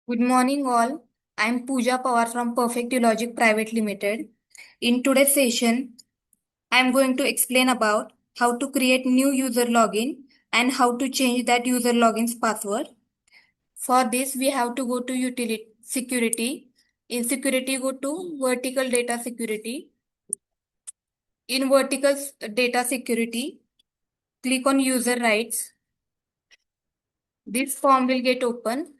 Good morning, all. I'm Pooja Pawar from Perfect Logic Private Limited. In today's session, I'm going to explain about how to create new user login and how to change that user login's password. For this, we have to go to utility security. In security, go to vertical data security. In vertical data security, click on user rights. This form will get open.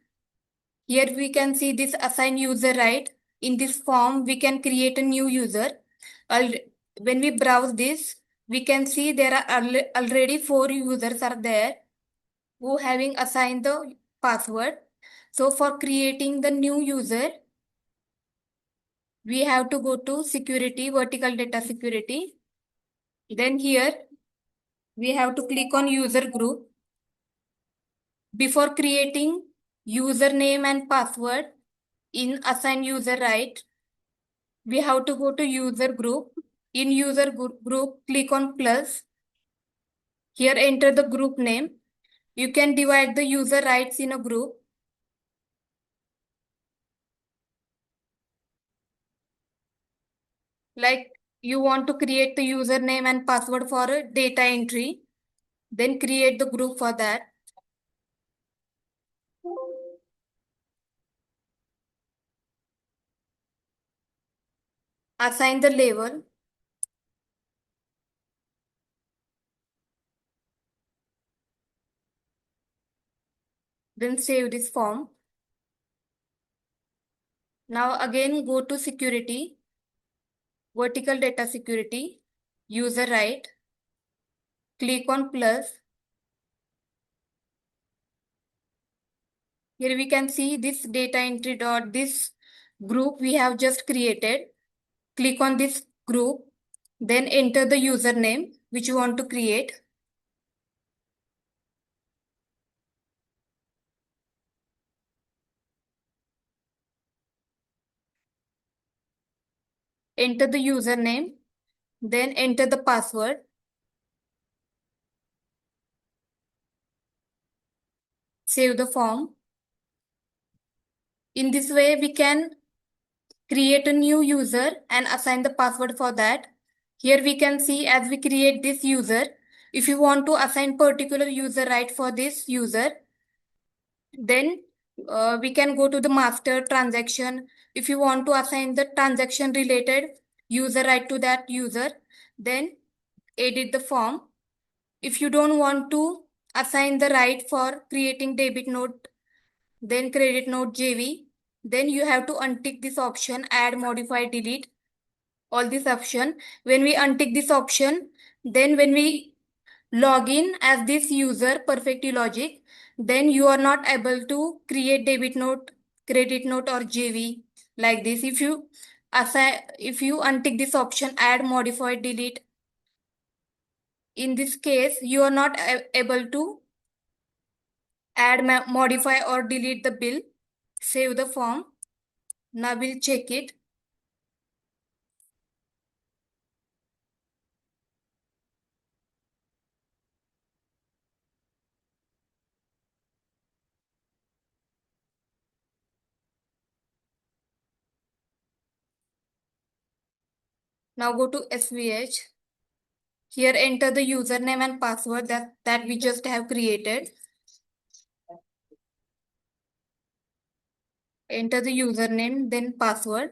Here we can see this assign user right. In this form, we can create a new user. When we browse this, we can see there are already 4 users are there who having assigned the password. So for creating the new user, we have to go to security, vertical data security. Then here we have to click on user group. Before creating username and password in assign user right, we have to go to user group. In user group, click on plus. Here enter the group name. You can divide the user rights in a group. Like you want to create the username and password for a data entry. Then create the group for that. Assign the label. Then save this form. Now again go to security, vertical data security, user right. Click on plus. Here we can see this data entry dot this group we have just created. Click on this group, then enter the username which you want to create. Enter the username, then enter the password. Save the form. In this way, we can create a new user and assign the password for that. Here we can see as we create this user, if you want to assign particular user right for this user, then we can go to the master transaction. If you want to assign the transaction related user right to that user, then edit the form. If you don't want to assign the right for creating debit note, then credit note JV, then you have to untick this option, add, modify, delete, all this option. When we untick this option, then when we log in as this user, Perfect Logic, then you are not able to create debit note, credit note or JV like this. If you untick this option, add, modify, delete, in this case, you are not able to add, modify or delete the bill. Save the form. Now we'll check it. Now go to SVH. Here enter the username and password that we just have created. Enter the username, then password.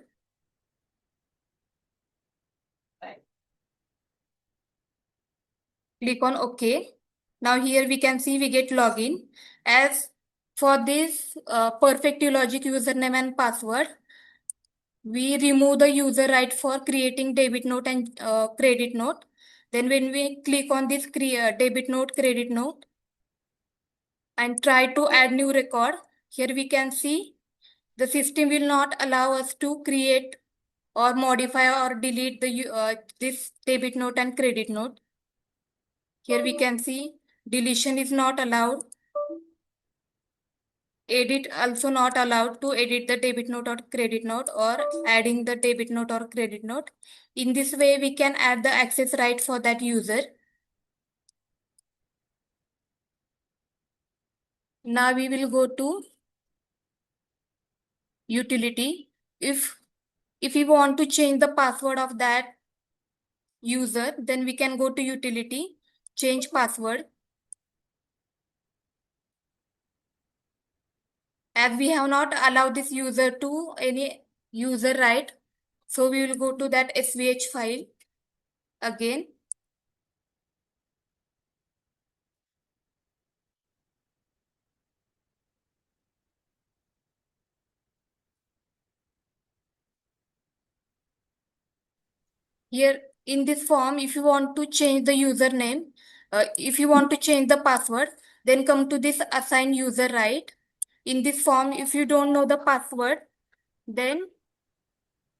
Click on OK. Now here we can see we get login. As for this Perfect Logic username and password, we remove the user right for creating debit note and credit note. Then when we click on this debit note, credit note and try to add new record, here we can see the system will not allow us to create or modify or delete this debit note and credit note. Here we can see deletion is not allowed. Edit also not allowed to edit the debit note or credit note or adding the debit note or credit note. In this way, we can add the access right for that user. Now we will go to utility. If we want to change the password of that user, then we can go to utility, change password. As we have not allowed this user to any user right, so we will go to that SVH file again. Here in this form, if you want to change the username, if you want to change the password, then come to this assign user right. In this form, if you don't know the password, then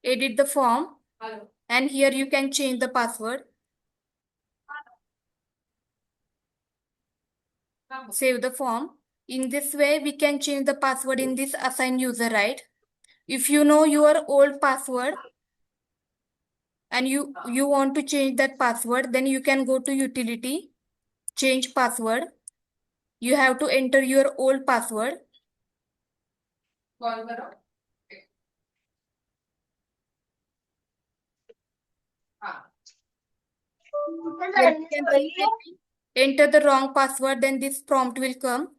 edit the form. And here you can change the password. Save the form. In this way, we can change the password in this assign user right. If you know your old password and you want to change that password, then you can go to utility, change password. You have to enter your old password. Here you can see, enter the wrong password, then this prompt will come.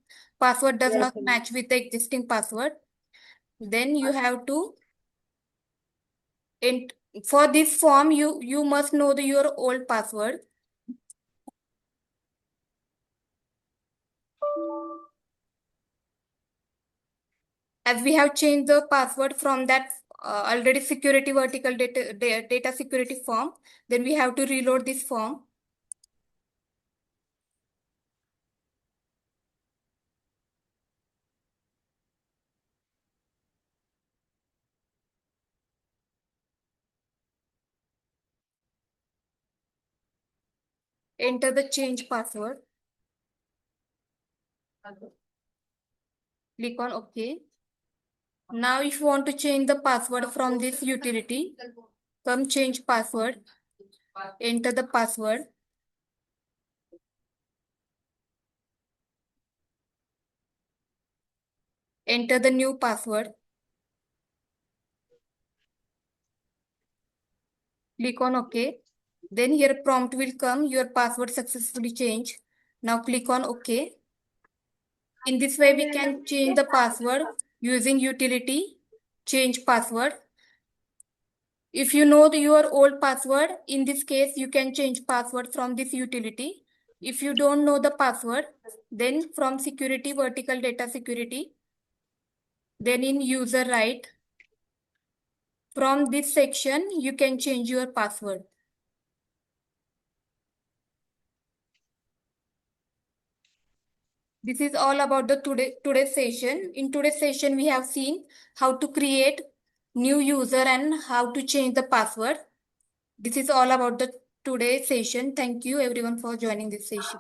Password does not match with the existing password. Then you have to for this form, you must know your old password. As we have changed the password from that already security vertical data security form, then we have to reload this form. Enter the change password. Click on OK. Now, if you want to change the password from this utility, come change password. Enter the password. Enter the new password. Click on OK. Then here prompt will come, your password successfully changed. Now click on OK. In this way, we can change the password using utility, change password. If you know your old password, in this case, you can change password from this utility. If you don't know the password, then from security, vertical data security, then in user right, from this section, you can change your password. This is all about the today's session. In today's session, we have seen how to create new user and how to change the password. This is all about the today's session. Thank you everyone for joining this session.